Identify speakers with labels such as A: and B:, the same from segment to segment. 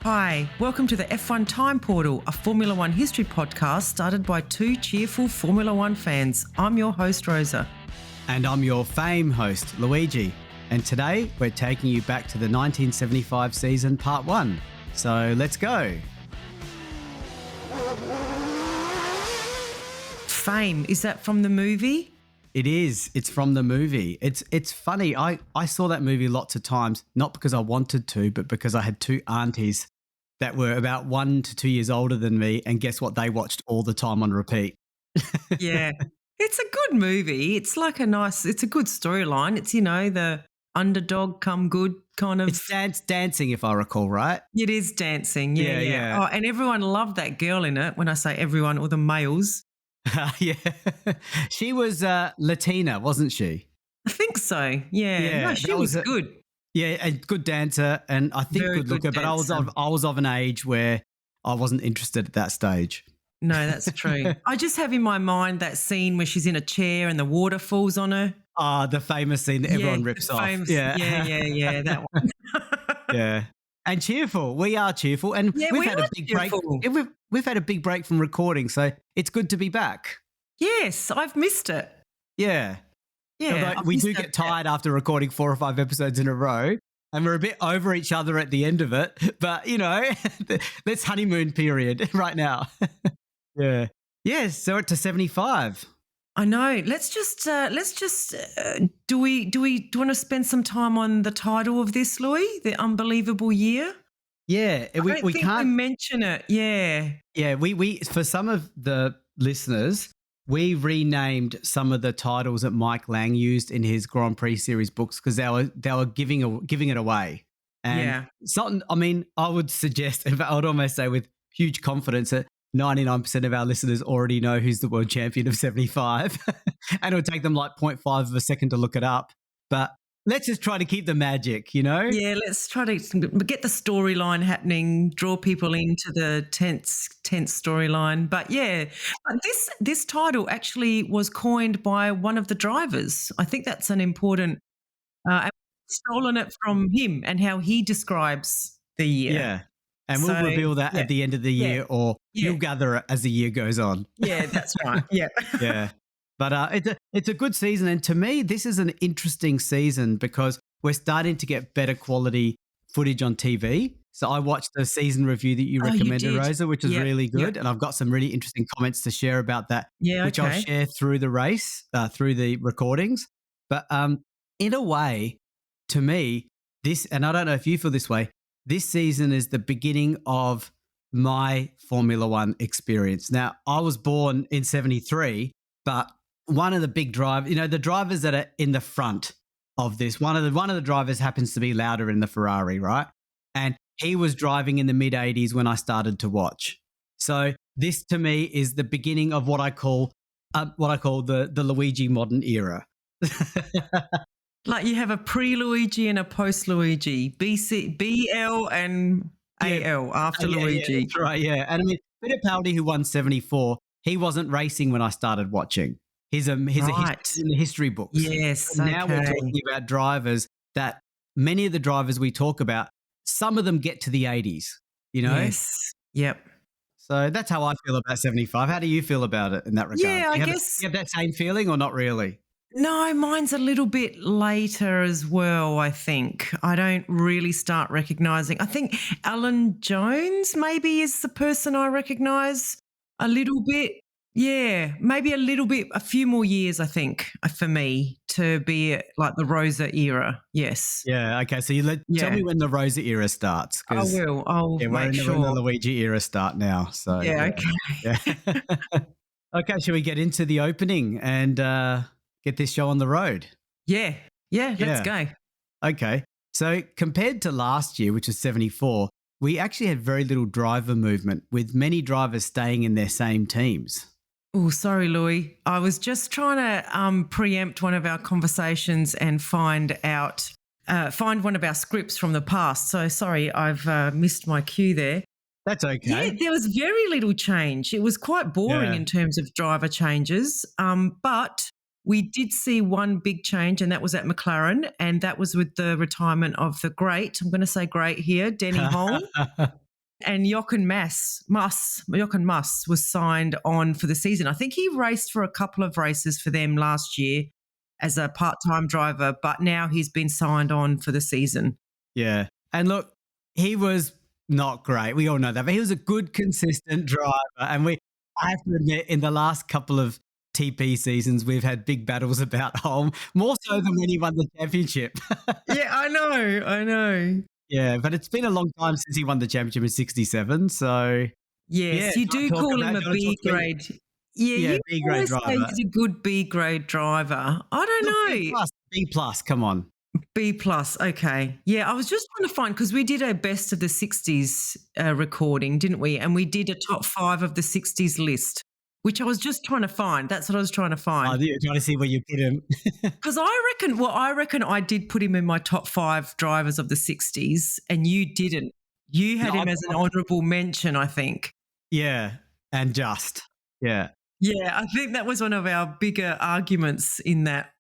A: Hi, welcome to the F1 Time Portal, a Formula One history podcast started by two cheerful Formula One fans. I'm your host, Rosa.
B: And I'm your fame host, Luigi. And today we're taking you back to the 1975 season, part 1. So let's go.
A: Fame, is that from the movie?
B: It is. It's from the movie. It's funny. I saw that movie lots of times, not because I wanted to, but because I had two aunties that were about 1 to 2 years older than me. And guess what? They watched all the time on repeat.
A: Yeah. It's a good movie. It's like it's a good storyline. It's, the underdog come good kind of.
B: It's dancing, if I recall, right?
A: It is dancing. Yeah. Oh, and everyone loved that girl in it. When I say everyone, all the males.
B: Yeah. She was Latina, wasn't she?
A: I think so. Yeah. No, she was good.
B: Yeah, a good dancer, and I think
A: Very
B: good looker.
A: good
B: But I was of an age where I wasn't interested at that stage.
A: No, that's true. I just have in my mind that scene where she's in a chair and the water falls on her.
B: Ah, the famous scene that everyone rips off.
A: Yeah, that one.
B: Yeah, and cheerful. We are cheerful, and we've had a big break. We've had a big break from recording, so it's good to be back.
A: Yes, I've missed it.
B: Yeah.
A: Yeah,
B: we do get tired after recording 4 or 5 episodes in a row, and we're a bit over each other at the end of it. But let's honeymoon period right now. Yeah. Yes. So it's to 75.
A: I know. Let's just. Do we want to spend some time on the title of this, Louis? The Unbelievable Year.
B: Yeah, we can't
A: mention it. Yeah.
B: Yeah. We for some of the listeners, we renamed some of the titles that Mike Lang used in his Grand Prix series books because they were giving it away. And something. I mean, I would suggest, I would almost say with huge confidence that 99% of our listeners already know who's the world champion of 75, and it would take them like 0.5 of a second to look it up. But let's just try to keep the magic,
A: Yeah, let's try to get the storyline happening, draw people into the tense storyline. But this title actually was coined by one of the drivers. I think that's an important. I've stolen it from him and how he describes the year.
B: Yeah. And we'll reveal that at the end of the year, or you'll gather it as the year goes on.
A: Yeah, that's right. Yeah.
B: Yeah. But it's a good season. And to me, this is an interesting season because we're starting to get better quality footage on TV. So I watched the season review that you recommended, Rosa, which is really good. And I've got some really interesting comments to share about that, which I'll share through the race, through the recordings. But in a way, to me, and I don't know if you feel this way, this season is the beginning of my Formula One experience. Now, I was born in 73, but one of the big drivers, the drivers that are in the front of this, one of the drivers happens to be Lauda in the Ferrari, right? And he was driving in the mid-80s when I started to watch. So this to me is the beginning of what I call the Luigi modern era.
A: Like you have a pre-Luigi and a post-Luigi, BL and AL after Luigi.
B: Yeah, that's right, yeah. And I mean, Fittipaldi, who won 74, he wasn't racing when I started watching. He's in the history books.
A: Yes,
B: so now we're talking about drivers that many of the drivers we talk about, some of them get to the 80s,
A: Yes, yep.
B: So that's how I feel about 75. How do you feel about it in that regard?
A: Yeah, I guess.
B: You have that same feeling or not really?
A: No, mine's a little bit later as well, I think. I don't really start recognising. I think Alan Jones maybe is the person I recognise a little bit. Yeah, maybe a little bit, a few more years, I think, for me to be like the Rosa era. Yes.
B: Yeah, okay. So tell me when the Rosa era starts.
A: I will. I'll make sure.
B: We're in the Luigi era start now. So
A: okay.
B: Yeah. Okay, shall we get into the opening and get this show on the road?
A: Yeah, let's go.
B: Okay. So compared to last year, which was 74, we actually had very little driver movement with many drivers staying in their same teams.
A: Oh, sorry, Louis. I was just trying to preempt one of our conversations and find one of our scripts from the past. So sorry, I've missed my cue there.
B: That's
A: Yeah,
B: okay.
A: there was very little change. It was quite boring
B: Yeah.
A: in terms of driver changes. But we did see one big change, and that was at McLaren, and that was with the retirement of the great, I'm going to say great here, Denny Hulme. And Jochen Muss was signed on for the season. I think he raced for a couple of races for them last year as a part-time driver, but now he's been signed on for the season.
B: Yeah. And look, he was not great. We all know that, but he was a good, consistent driver. And I have to admit, in the last couple of TP seasons, we've had big battles about Holm, more so than when he won the championship.
A: Yeah, I know.
B: Yeah, but it's been a long time since he won the championship in 67. So, yeah,
A: Yes, you do call him a
B: do you wanna talk
A: B
B: about
A: grade. Yeah,
B: yeah,
A: you
B: B grade
A: always say
B: driver.
A: he's a good B grade driver. I don't
B: Look,
A: know.
B: B plus, come on.
A: B plus, okay. Yeah, I was just trying to find because we did a best of the 60s recording, didn't we? And we did a top 5 of the 60s list, which I was just trying to find. That's what I was trying to
B: Oh,
A: find.
B: you're trying to see where you put him.
A: Because I reckon I did put him in my top 5 drivers of the 60s, and you didn't. You had
B: No,
A: him as an honourable mention, I think.
B: Yeah, and just. Yeah.
A: Yeah, I think that was one of our bigger arguments in that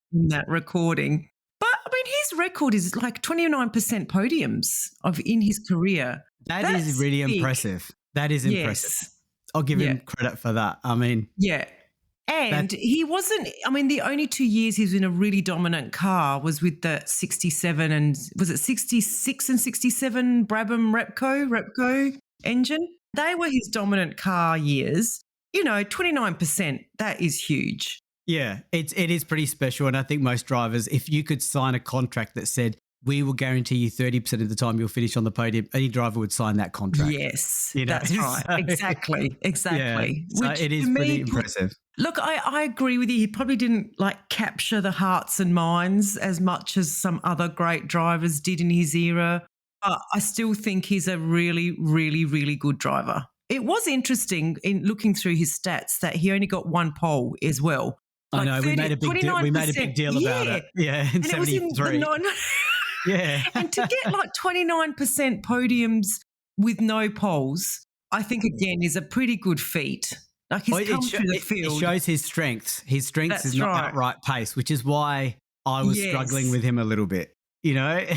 A: recording. But I mean, his record is like 29% podiums in his career.
B: That is
A: That's
B: really
A: big.
B: impressive. That is impressive.
A: Yes.
B: I'll give
A: Yeah.
B: him credit for that. I mean,
A: Yeah. And he wasn't, I mean, the only 2 years he was in a really dominant car was with the 67 and was it 66 and 67 Brabham Repco engine? They were his dominant car years. 29%, that is huge.
B: yeah, it is pretty special. And I think most drivers, if you could sign a contract that said, we will guarantee you 30% of the time you'll finish on the podium, any driver would sign that contract.
A: Yes,
B: You know,
A: that's right.
B: so-
A: Exactly.
B: Yeah, so
A: Which
B: it is
A: to me
B: pretty impressive.
A: Look, I agree with you. He probably didn't capture the hearts and minds as much as some other great drivers did in his era. But I still think he's a really, really, really good driver. It was interesting in looking through his stats that he only got one pole as well.
B: I know, we made a big deal. We made a big deal about it. Yeah, in
A: And it was in the
B: 73. Yeah.
A: And to get 29% podiums with no poles, I think again is a pretty good feat. Like he's come through the field.
B: It shows his strengths. His strengths
A: That's
B: is not
A: right.
B: that right pace, which is why I was struggling with him a little bit.
A: Yeah,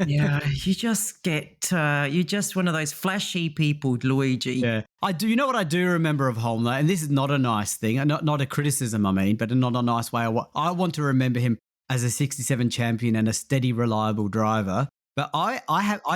A: you just you're just one of those flashy people, Luigi.
B: Yeah, I do. You know what I do remember of Holm, though, and this is not a nice thing, not a criticism, I mean, but not a nice way. I want to remember him as a 67 champion and a steady, reliable driver. But I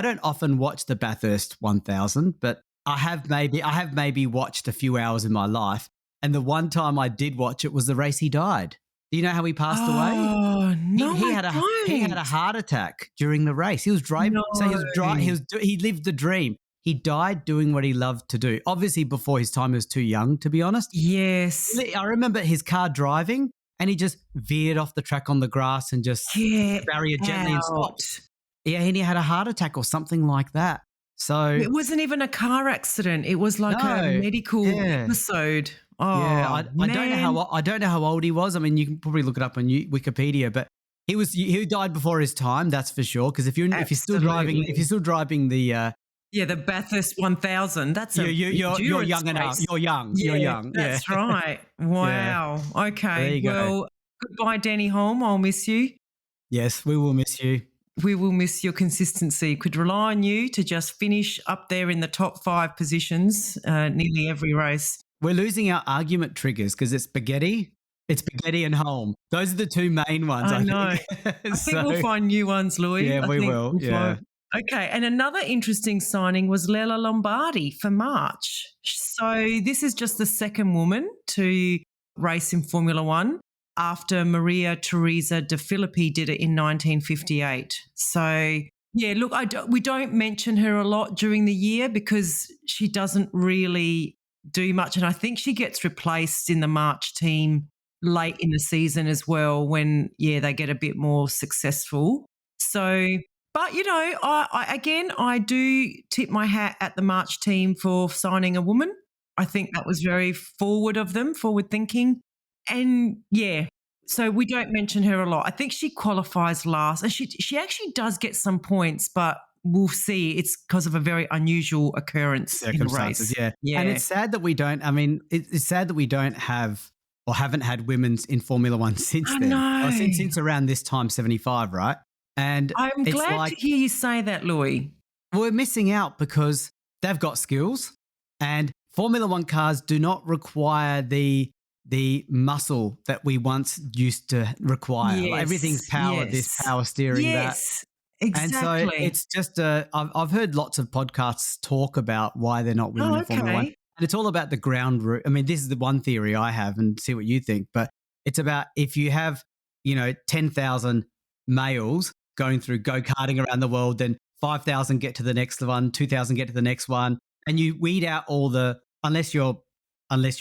B: don't often watch the Bathurst 1000, but I have maybe watched a few hours in my life. And the one time I did watch it was the race he died. Do you know how he passed away?
A: Oh no,
B: He had a heart attack during the race. He was driving, so he lived the dream. He died doing what he loved to do. Obviously, before his time, he was too young, to be honest.
A: Yes,
B: I remember his car driving, and he just veered off the track on the grass and just barrier gently and stopped. Yeah, and he had a heart attack or something like that. So
A: it wasn't even a car accident. It was like a medical episode. Oh,
B: yeah, I don't know how old he was. I mean, you can probably look it up on Wikipedia, but he died before his time. That's for sure. Because if you're still driving
A: the Bathurst 1000, that's
B: you're young enough. You're young. You're young.
A: That's right. Wow.
B: Yeah.
A: Okay.
B: There you go.
A: Well, goodbye, Danny Holm. I'll miss you.
B: Yes, we will miss you.
A: We will miss your consistency. Could rely on you to just finish up there in the top 5 positions nearly every race.
B: We're losing our argument triggers because it's spaghetti and Holm. Those are the two main ones, I
A: know.
B: think.
A: I think we'll find new ones, Louis.
B: Yeah, we will. Yeah.
A: Okay, and another interesting signing was Lela Lombardi for March. So this is just the second woman to race in Formula One after Maria Teresa De Filippi did it in 1958. So, yeah, look, we don't mention her a lot during the year because she doesn't really do much. And I think she gets replaced in the March team late in the season as well when, they get a bit more successful. So, but, I do tip my hat at the March team for signing a woman. I think that was very forward of them, forward thinking. And, so we don't mention her a lot. I think she qualifies last. And she actually does get some points, but we'll see it's because of a very unusual occurrence in the race.
B: Circumstances, yeah.
A: Yeah.
B: And it's sad that we don't, I mean, it's sad that we don't have or haven't had women's in Formula One since
A: I
B: then.
A: know.
B: Or since around this time, 75, right? And
A: I'm
B: it's
A: glad
B: like,
A: to hear you say that, Louis.
B: we're missing out because they've got skills and Formula One cars do not require the muscle that we once used to require. Like, everything's power, this power steering, that.
A: Yes, exactly.
B: And so it's just, I've heard lots of podcasts talk about why they're not winning in Formula One. And it's all about the ground route. I mean, this is the one theory I have and see what you think, but it's about if you have, 10,000 males going through go-karting around the world, then 5,000 get to the next one, 2,000 get to the next one, and you weed out all the, unless you've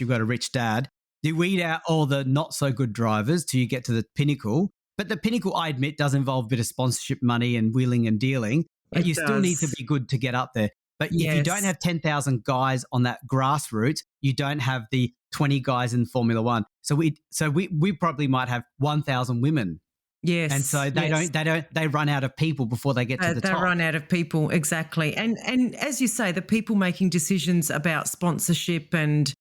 B: got a rich dad, you weed out all the not so good drivers till you get to the pinnacle. But the pinnacle, I admit, does involve a bit of sponsorship money and wheeling and dealing, but you still need to be good to get up there. But if you don't have 10,000 guys on that grassroots, you don't have the 20 guys in Formula One. So we probably might have 1,000 women.
A: Yes.
B: And so they run out of people before they get to the top.
A: They run out of people, exactly. And as you say, the people making decisions about sponsorship and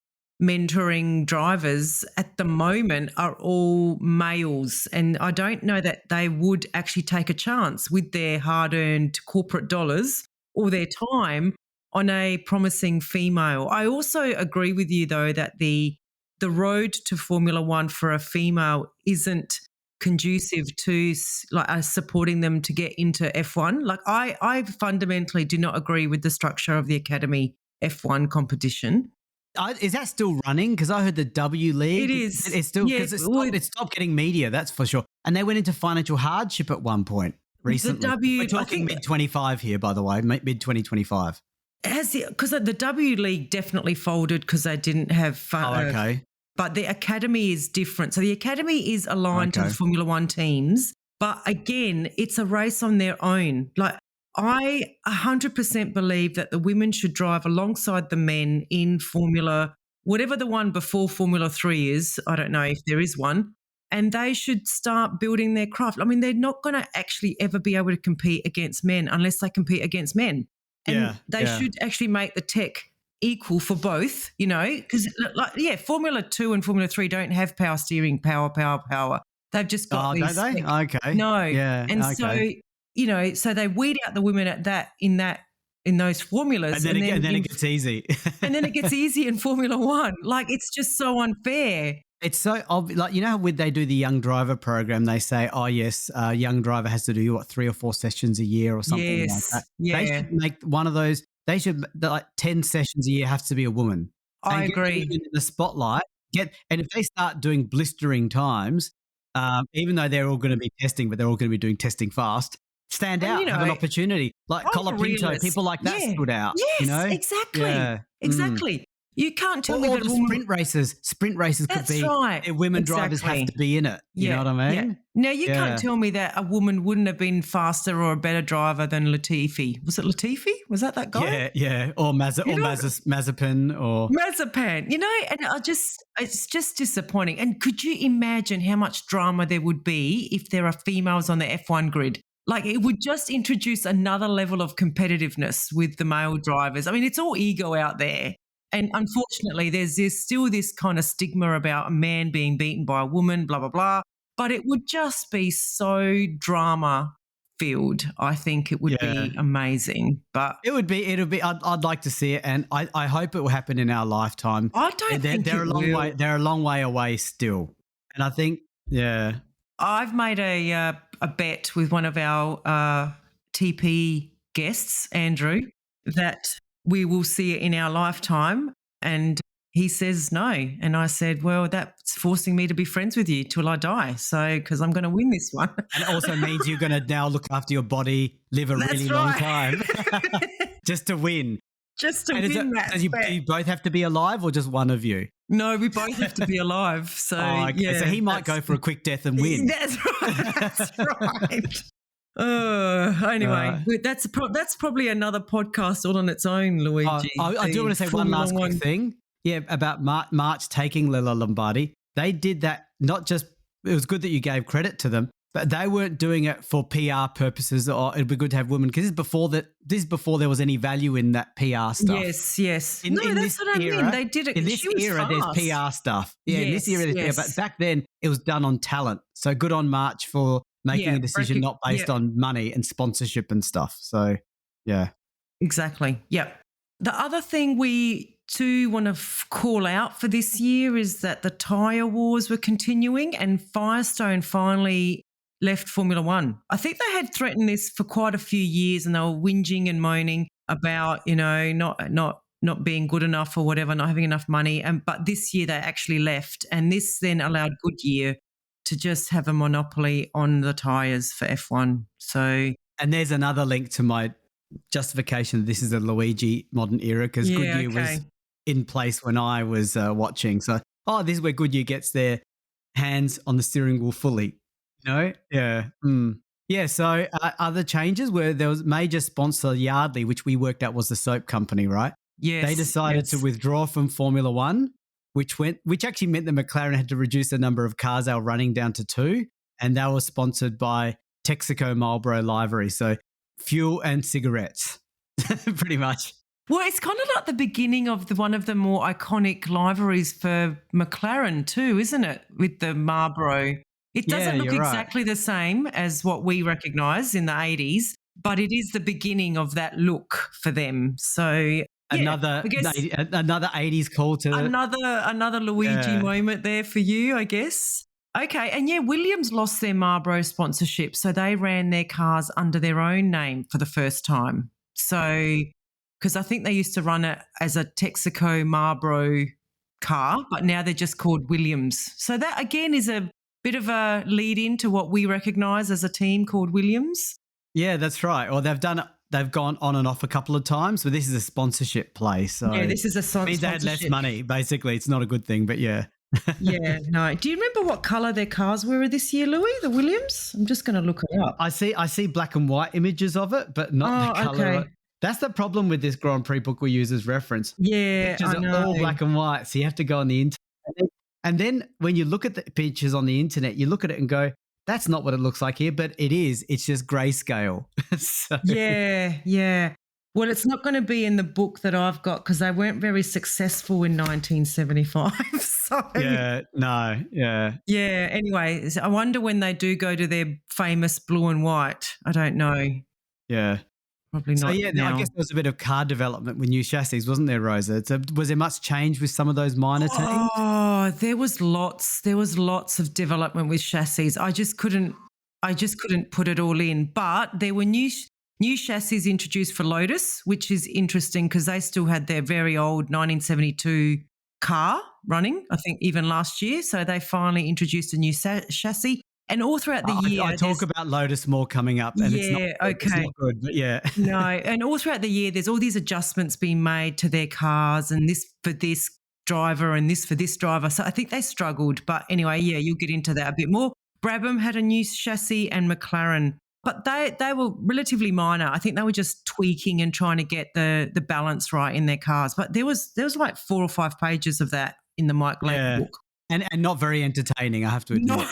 A: mentoring drivers at the moment are all males. And I don't know that they would actually take a chance with their hard-earned corporate dollars or their time on a promising female. I also agree with you, though, that the road to Formula One for a female isn't conducive to supporting them to get into F1. Like I fundamentally do not agree with the structure of the Academy F1 competition.
B: Is that still running? Because I heard the W League.
A: It is.
B: It's still, because it stopped getting media, that's for sure. And they went into financial hardship at one point recently. We're talking mid-25 here, by the way, mid-2025.
A: Because the W League definitely folded because they didn't have fun.
B: Okay.
A: But the Academy is different. So the Academy is aligned to the Formula One teams. But again, it's a race on their own. Like, I 100% believe that the women should drive alongside the men in Formula, whatever the one before Formula 3 is. I don't know if there is one. And they should start building their craft. I mean, they're not going to actually ever be able to compete against men unless they compete against men. And they should actually make the tech equal for both, because Formula 2 and Formula 3 don't have power steering, power. They've just got these.
B: Don't they? Okay.
A: No.
B: Yeah.
A: And so, so they weed out the women in those formulas.
B: And then it gets easy.
A: And then it gets easy in Formula One. Like, it's just so unfair.
B: It's so obvious. Like, how when they do the young driver program, they say, oh, yes, a young driver has to do 3 or 4 sessions a year or something like that.
A: Yeah.
B: They should make one of those. They should, 10 sessions a year has to be a woman.
A: I agree.
B: Get in the spotlight. And if they start doing blistering times, even though they're all going to be testing, but they're all going to be doing testing fast, stand out, have an opportunity. Like Colapinto, people like that stood out.
A: Yes, exactly.
B: Yeah.
A: Exactly. You can't tell me that
B: sprint races could be women drivers have to be in it. You know what I mean?
A: Yeah. Now, you can't tell me that a woman wouldn't have been faster or a better driver than Latifi. Was it Latifi? Was that guy?
B: Yeah. Or Mazepin or
A: Mazepin, and it's just disappointing. And could you imagine how much drama there would be if there are females on the F1 grid? Like, it would just introduce another level of competitiveness with the male drivers. I mean, it's all ego out there. And unfortunately, there's still this kind of stigma about a man being beaten by a woman, blah, blah, blah. But it would just be so drama-filled. I think it would be amazing. But
B: it'd be. I'd like to see it, and I hope it will happen in our lifetime.
A: I don't think
B: they're a long way. They're a long way away still, and I think
A: I've made a bet with one of our TP guests, Andrew, that we will see it in our lifetime. And he says no. And I said, well, that's forcing me to be friends with you till I die. So, because I'm going to win this one.
B: And it also means you're going to now look after your body, live a really long time just to win.
A: Just to win that.
B: Do you both have to be alive or just one of you?
A: No, we both have to be alive. So,
B: so he might go for a quick death and win.
A: That's right. That's right. Anyway, that's probably another podcast all on its own, Luigi.
B: I do want to say one last quick thing. Yeah, about March taking Lilla Lombardi. They did that not just, it was good that you gave credit to them. But they weren't doing it for PR purposes, or it'd be good to have women, because this is before there was any value in that PR stuff.
A: Yes, yes.
B: In
A: No, that's
B: this
A: what I mean.
B: era,
A: They did it.
B: in this
A: She was
B: era, there's
A: fast.
B: PR stuff. Yeah, in this era,
A: Yes,
B: there's PR.
A: yes.
B: But back then, it was done on talent. So good on March for making
A: Yeah,
B: a decision not based on money and sponsorship and stuff. So, yeah.
A: Exactly. Yep. The other thing we do want to call out for this year is that the tyre wars were continuing, and Firestone finally left Formula One. I think they had threatened this for quite a few years, and they were whinging and moaning about, not being good enough or whatever, not having enough money. But this year they actually left, and this then allowed Goodyear to just have a monopoly on the tyres for F1. So,
B: and there's another link to my justification. This is a Luigi modern era, because Goodyear was in place when I was watching. So, this is where Goodyear gets their hands on the steering wheel fully. Yeah. Yeah, so other changes where there was major sponsor Yardley, which we worked out was the soap company, right?
A: Yes.
B: They decided to withdraw from Formula One, which actually meant that McLaren had to reduce the number of cars they were running down to 2, and they were sponsored by Texaco Marlboro livery, so fuel and cigarettes, pretty much.
A: Well, it's kind of like the beginning of one of the more iconic liveries for McLaren too, isn't it? With the Marlboro. It doesn't look exactly the same as what we recognise in the 80s, but it is the beginning of that look for them. So
B: another 80s call to
A: another Luigi moment there for you, I guess. Okay, and Williams lost their Marlboro sponsorship, so they ran their cars under their own name for the first time. So, because I think they used to run it as a Texaco Marlboro car, but now they're just called Williams. So that again is a bit of a lead into what we recognise as a team called Williams.
B: Yeah, that's right. Or they've gone on and off a couple of times, but this is a sponsorship play. So
A: yeah, this is a sponsorship.
B: Means they had less money, basically. It's not a good thing, but yeah.
A: Yeah, no. Do you remember what colour their cars were this year, Louis, the Williams? I'm just going to look it up.
B: I see black and white images of it, but not the colour.
A: Okay.
B: That's the problem with this Grand Prix book we use as reference.
A: Yeah,
B: pictures are all black and white, so you have to go on the internet. And then when you look at the pictures on the internet, you look at it and go, that's not what it looks like here, but it is. It's just grayscale. So.
A: Yeah. Well, it's not going to be in the book that I've got because they weren't very successful in 1975. So Yeah, anyway, I wonder when they do go to their famous blue and white. I don't know.
B: Yeah.
A: Probably not.
B: So,
A: now.
B: I guess there was a bit of car development with new chassis, wasn't there, Rosa? Was there much change with some of those minor teams?
A: Oh, there was lots. There was lots of development with chassis. I just couldn't put it all in. But there were new chassis introduced for Lotus, which is interesting because they still had their very old 1972 car running, I think even last year. So they finally introduced a new chassis. And all throughout the year...
B: I talk about Lotus more coming up. And it's not good, but yeah.
A: No, and all throughout the year, there's all these adjustments being made to their cars, and this for this driver and this for this driver. So I think they struggled. But anyway, you'll get into that a bit more. Brabham had a new chassis and McLaren, but they were relatively minor. I think they were just tweaking and trying to get the balance right in their cars. But there was like 4 or 5 pages of that in the Mike Lake book.
B: And not very entertaining, I have to admit.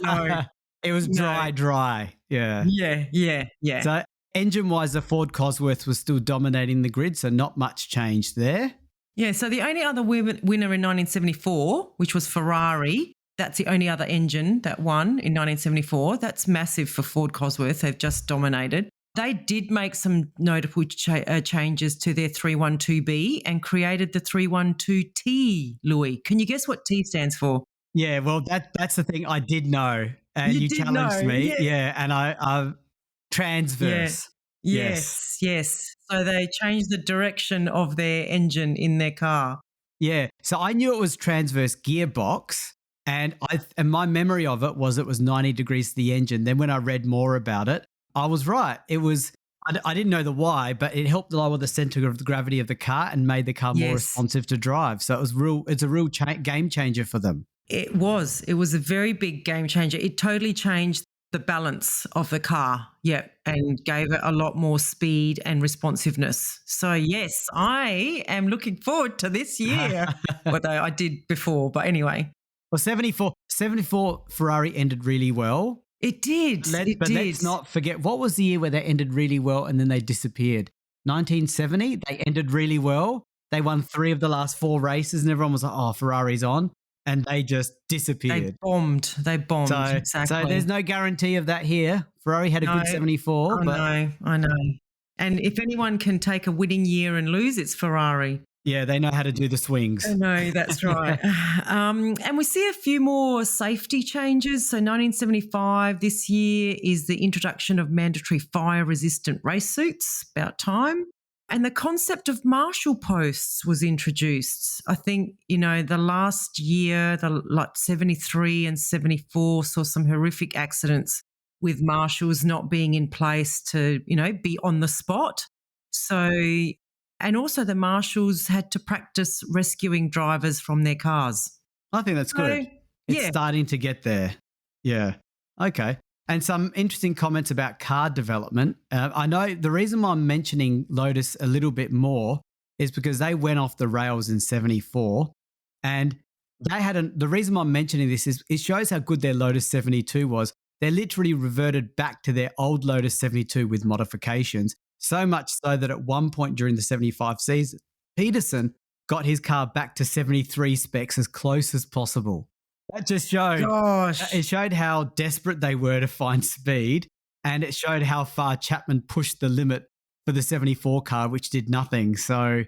A: No.
B: It was dry. Yeah.
A: Yeah.
B: So engine-wise, the Ford Cosworth was still dominating the grid, so not much change there.
A: Yeah, so the only other winner in 1974, which was Ferrari, that's the only other engine that won in 1974. That's massive for Ford Cosworth. They've just dominated. They did make some notable changes to their 312B and created the 312T, Louis. Can you guess what T stands for?
B: Yeah, well, that's the thing I did know. And you challenged me. Yeah, and I transverse.
A: Yes. So they changed the direction of their engine in their car.
B: Yeah, so I knew it was transverse gearbox. And my memory of it was 90 degrees to the engine. Then when I read more about it, I was right. It was, I didn't know the why, but it helped lower the center of the gravity of the car and made the car more responsive to drive. So it's a real game changer for them.
A: It was a very big game changer. It totally changed the balance of the car. Yeah. And gave it a lot more speed and responsiveness. So yes, I am looking forward to this year. Although I did before, but anyway.
B: Well, 74 Ferrari ended really well.
A: It did. It
B: But
A: did.
B: let's not forget, what was the year where they ended really well and then they disappeared? 1970, they ended really well. They won 3 of the last 4 races and everyone was like, oh, Ferrari's on. And they just disappeared.
A: They bombed. Exactly.
B: So there's no guarantee of that here. Ferrari had a good 74.
A: I know. And if anyone can take a winning year and lose, it's Ferrari.
B: Yeah, they know how to do the swings.
A: I know, that's right. And we see a few more safety changes. So 1975, this year, is the introduction of mandatory fire-resistant race suits, about time. And the concept of marshal posts was introduced. I think, the last year, like 73 and 74 saw some horrific accidents with marshals not being in place to, be on the spot. So, and also the marshals had to practice rescuing drivers from their cars.
B: I think that's good. It's starting to get there. Yeah. Okay. And some interesting comments about car development. I know the reason why I'm mentioning Lotus a little bit more is because they went off the rails in 74 and the reason why I'm mentioning this is it shows how good their Lotus 72 was. They literally reverted back to their old Lotus 72 with modifications, so much so that at one point during the 75 season, Peterson got his car back to 73 specs as close as possible. That just showed.
A: Gosh.
B: It showed how desperate they were to find speed, and it showed how far Chapman pushed the limit for the 74 car, which did nothing. So,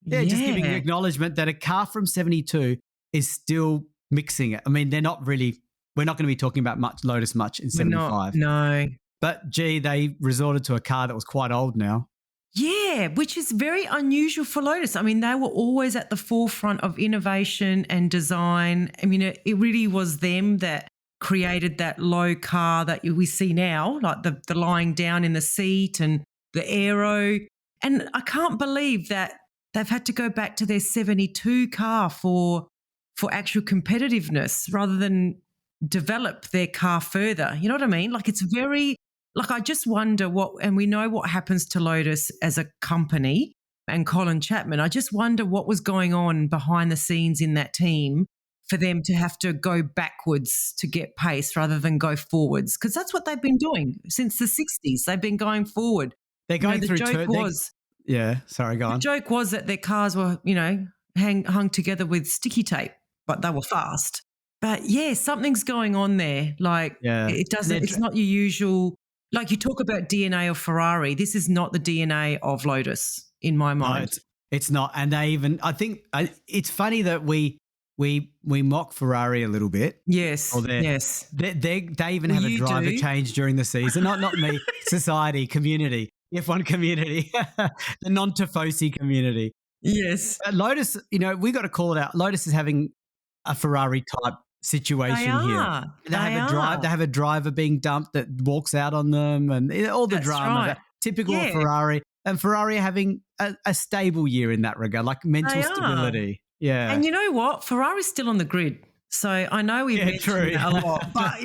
B: just giving the acknowledgement that a car from 72 is still mixing it. I mean, we're not going to be talking about Lotus much in 75.
A: No.
B: But, they resorted to a car that was quite old now.
A: Yeah, which is very unusual for Lotus. I mean, they were always at the forefront of innovation and design. I mean, it really was them that created that low car that we see now, like the lying down in the seat and the aero. And I can't believe that they've had to go back to their 72 car for actual competitiveness rather than develop their car further. You know what I mean? Like it's very... Like, I just wonder and we know what happens to Lotus as a company and Colin Chapman. I just wonder what was going on behind the scenes in that team for them to have to go backwards to get pace rather than go forwards. Because that's what they've been doing since the 60s. They've been going forward.
B: They're going through... Sorry, go on.
A: The joke was that their cars were, hung together with sticky tape, but they were fast. But, something's going on there. Like, it's not your usual... Like you talk about DNA of Ferrari, this is not the DNA of Lotus in my mind.
B: No, it's not. And I think it's funny that we mock Ferrari a little bit.
A: Yes, yes.
B: They even have a driver change during the season. Not me, society, community, F1 community, the non-Tifosi community.
A: Yes.
B: Lotus, we got to call it out. Lotus is having a Ferrari type situation here. They have a driver being dumped that walks out on them and all the drama. Right. Typical of Ferrari. And Ferrari are having a stable year in that regard, like mental stability. Yeah.
A: And you know what? Ferrari's still on the grid. So I know we've mentioned that a lot. But,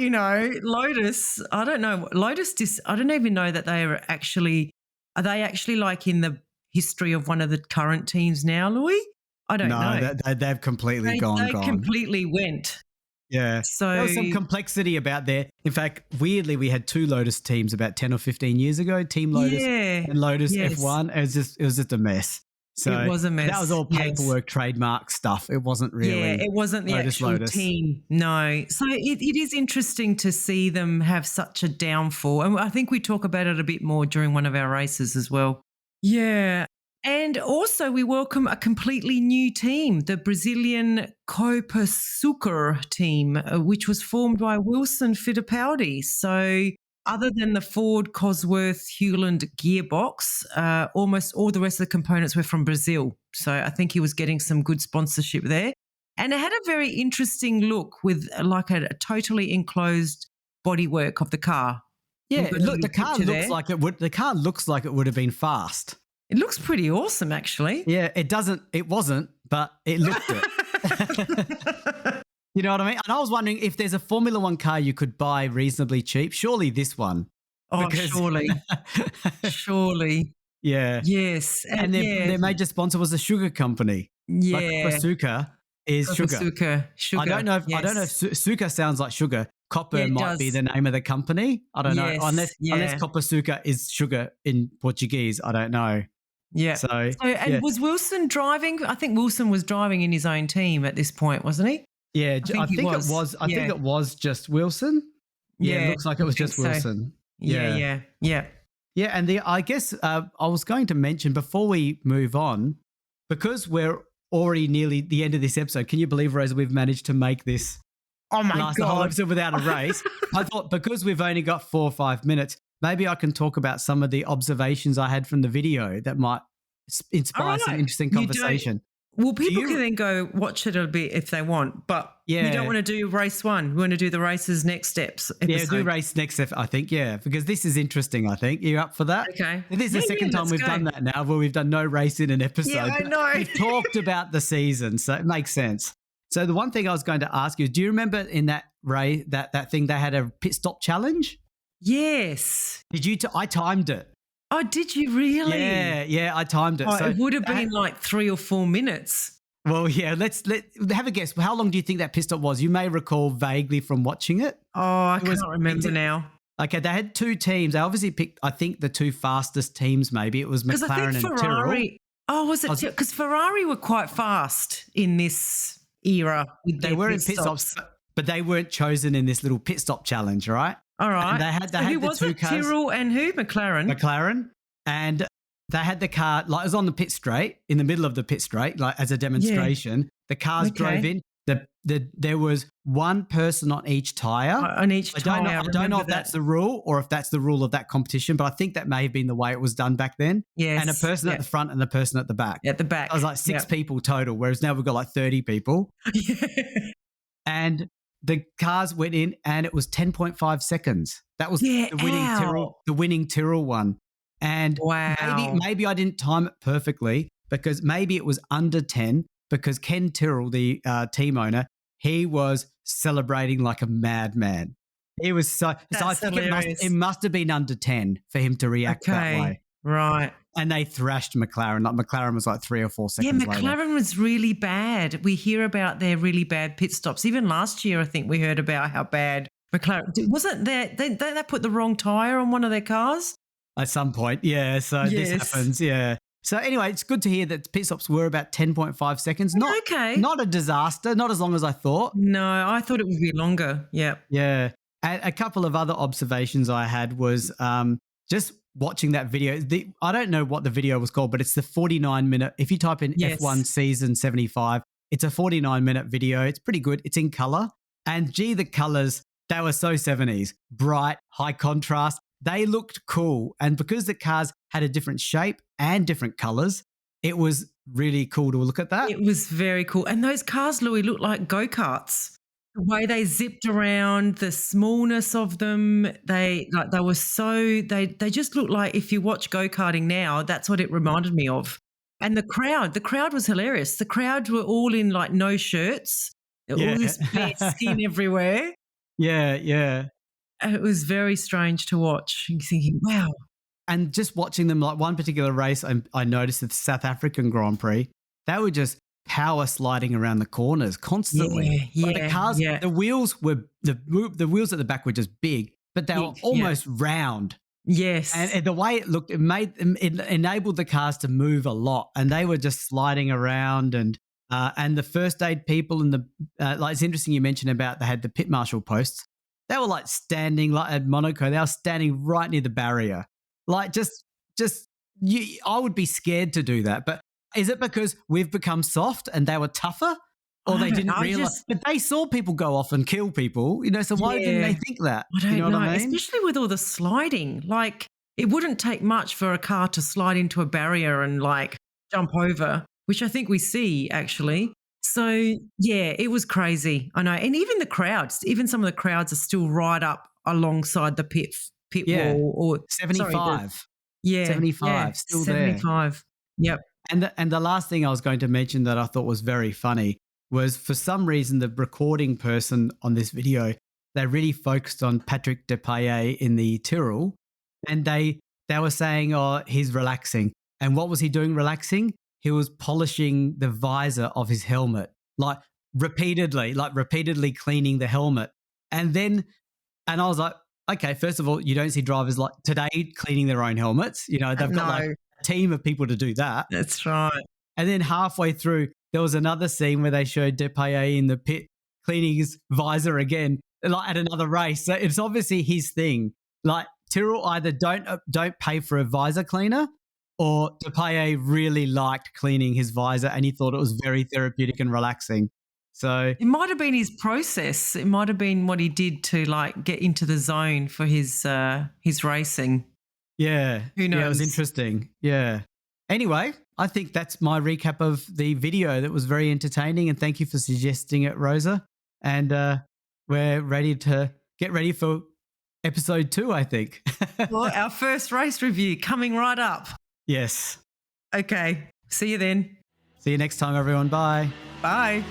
A: Lotus, I don't know. I don't even know that are they actually like in the history of one of the current teams now, Louis? I don't know.
B: No, they've completely gone.
A: They completely went.
B: Yeah.
A: So
B: there was some complexity about there. In fact, weirdly, we had 2 Lotus teams about 10 or 15 years ago, Team Lotus and Lotus F1. It was just a mess. So
A: it was a mess.
B: That was all paperwork, trademark stuff. It wasn't really.
A: Yeah, it wasn't the actual team. No. So it is interesting to see them have such a downfall. And I think we talk about it a bit more during one of our races as well. Yeah. And also we welcome a completely new team, the Brazilian Copa-Sucar team, which was formed by Wilson Fittipaldi. So other than the Ford Cosworth Hewland gearbox, almost all the rest of the components were from Brazil. So I think he was getting some good sponsorship there. And it had a very interesting look with like a totally enclosed bodywork of the car.
B: Yeah, look, the car looks like it would have been fast.
A: It looks pretty awesome, actually.
B: Yeah, it wasn't, but it looked it. You know what I mean? And I was wondering if there's a Formula One car you could buy reasonably cheap. Surely this one.
A: Oh, surely. Surely.
B: Yeah.
A: Yes.
B: And their major sponsor was a sugar company.
A: Yeah.
B: Like Copa-Sucar is sugar.
A: Sugar.
B: I don't know if sugar sounds like sugar. Copper
A: Yeah, it
B: might be
A: does.
B: the name of the company. I don't know.
A: Yes,
B: Unless
A: yeah.
B: Copersucar is sugar in Portuguese. I don't know.
A: Yeah.
B: So,
A: So,
B: yeah.
A: and was Wilson driving? I think Wilson was driving in his own team at this point, wasn't he?
B: Yeah,
A: I think he was.
B: I think
A: Yeah.
B: it was just Wilson. Yeah, it
A: Yeah,
B: looks like
A: I
B: it was
A: think
B: just
A: so.
B: Wilson.
A: Yeah,
B: Yeah.
A: yeah, yeah.
B: Yeah, and I guess I was going to mention before we move on, because we're already nearly the end of this episode. Can you believe, Rosa, we've managed to make this
A: Oh my
B: last the whole
A: God.
B: episode without a race? I thought because we've only got 4 or 5 minutes, maybe I can talk about some of the observations I had from the video that might inspire some
A: Alright.
B: interesting
A: You don't-
B: conversation.
A: Well, people
B: you-
A: can then go watch it a bit if they want, but you
B: Yeah.
A: don't want to do race one. We want to do the races next steps
B: Yeah,
A: episode.
B: do race next, I think, yeah, because this is interesting, I think. You up for that?
A: Okay.
B: This is the
A: Yeah,
B: second
A: yeah,
B: time
A: let's
B: we've
A: go.
B: done that now, where we've done no race in an episode.
A: Yeah, I
B: But
A: know.
B: We've talked about the season, so it makes sense. So the one thing I was going to ask you, do you remember in that race, that thing, they had a pit stop challenge?
A: Yes.
B: Did you? I timed it.
A: Oh, did you really?
B: Yeah, I timed it.
A: Oh,
B: So
A: it would have been like 3 or 4 minutes.
B: well, yeah. Let have a guess. How long do you think that pit stop was? You may recall vaguely from watching it.
A: Oh, I
B: was-
A: can't remember now.
B: Okay, they had 2 teams. They obviously picked, I think, the 2 fastest teams. Maybe it was
A: Because I
B: McLaren
A: think
B: and Tyrrell.
A: Ferrari. Oh, was it? Because Ferrari were quite fast in this era. With
B: They
A: their
B: were in pit stops, but they weren't chosen in this little pit stop challenge, right?
A: All right.
B: And they had
A: So
B: the
A: who was
B: 2
A: it?
B: cars,
A: Tyrrell and who? McLaren.
B: McLaren, and they had the car, like, it was on the pit straight, in the middle of the pit straight, like as a demonstration. The cars drove in. There was 1 person on each tire.
A: On each tire.
B: I don't know if that's the rule or if that's the rule of that competition, but I think that may have been the way it was done back then.
A: Yes.
B: And a person at the front and a person at the back.
A: At the back.
B: It was like 6 people total, whereas now we've got like 30 people. And the cars went in and it was 10.5 seconds. That was the winning Tyrrell one. And
A: wow.
B: maybe I didn't time it perfectly, because maybe it was under 10, because Ken Tyrrell, the team owner, he was celebrating like a madman. He was so I think it must have been under 10 for him to react that way.
A: Right.
B: And they thrashed McLaren. Like McLaren was like 3 or 4 seconds later.
A: McLaren was really bad. We hear about their really bad pit stops. Even last year, I think we heard about how bad McLaren wasn't there. They put the wrong tire on one of their cars
B: at some point. Yeah. So this happens. Yeah. So anyway, it's good to hear that pit stops were about 10.5 seconds. Not a disaster. Not as long as I thought.
A: No, I thought it would be longer. Yeah.
B: Yeah. And a couple of other observations I had was just watching that video. I don't know what the video was called, but it's the 49-minute. If you type in F1 season 75, it's a 49-minute video. It's pretty good. It's in color. And gee, the colors, they were so 70s. Bright, high contrast. They looked cool. And because the cars had a different shape and different colors, it was really cool to look at that.
A: It was very cool. And those cars, Louis, looked like go-karts. The way they zipped around, the smallness of them, they just looked like, if you watch go-karting now, that's what it reminded me of. And the crowd was hilarious. The crowd were all in like no shirts, all this bare skin everywhere.
B: Yeah.
A: And it was very strange to watch. You're thinking, wow.
B: And just watching them, like one particular race, I noticed at the South African Grand Prix, they were just power sliding around the corners constantly.
A: Yeah,
B: the cars, the wheels were the wheels at the back were just big, but they were almost round.
A: Yes,
B: and the way it looked, it enabled the cars to move a lot, and they were just sliding around. And the first aid people and like, it's interesting you mentioned about they had the pit marshal posts. They were like standing, like at Monaco, they were standing right near the barrier. Like I would be scared to do that. But is it because we've become soft and they were tougher, or they didn't realize? But they saw people go off and kill people, so why didn't they think that?
A: I don't know.
B: What I mean?
A: Especially with all the sliding. Like, it wouldn't take much for a car to slide into a barrier and like jump over, which I think we see actually. So yeah, it was crazy. I know. And even the crowds, some of the crowds are still right up alongside the pit wall, or
B: 75. 75, still
A: 75. Yep.
B: And the last thing I was going to mention that I thought was very funny was, for some reason, the recording person on this video, they really focused on Patrick Depailler in the Tyrrell, and they were saying, oh, he's relaxing. And what was he doing relaxing? He was polishing the visor of his helmet, like repeatedly cleaning the helmet. And I was like, okay, first of all, you don't see drivers like today cleaning their own helmets. They've got like a team of people to do that.
A: That's right.
B: And then halfway through, there was another scene where they showed Depailler in the pit cleaning his visor again, like at another race. So it's obviously his thing. Like Tyrrell either don't pay for a visor cleaner, or Depailler really liked cleaning his visor and he thought it was very therapeutic and relaxing. So
A: it might have been his process. It might have been what he did to like get into the zone for his racing.
B: Yeah.
A: Who knows?
B: Yeah, it was interesting. Yeah. Anyway, I think that's my recap of the video. That was very entertaining, and thank you for suggesting it, Rosa. And we're ready to get ready for episode 2, I think.
A: Well, our first race review coming right up.
B: Yes.
A: Okay. See you then.
B: See you next time, everyone. Bye.
A: Bye.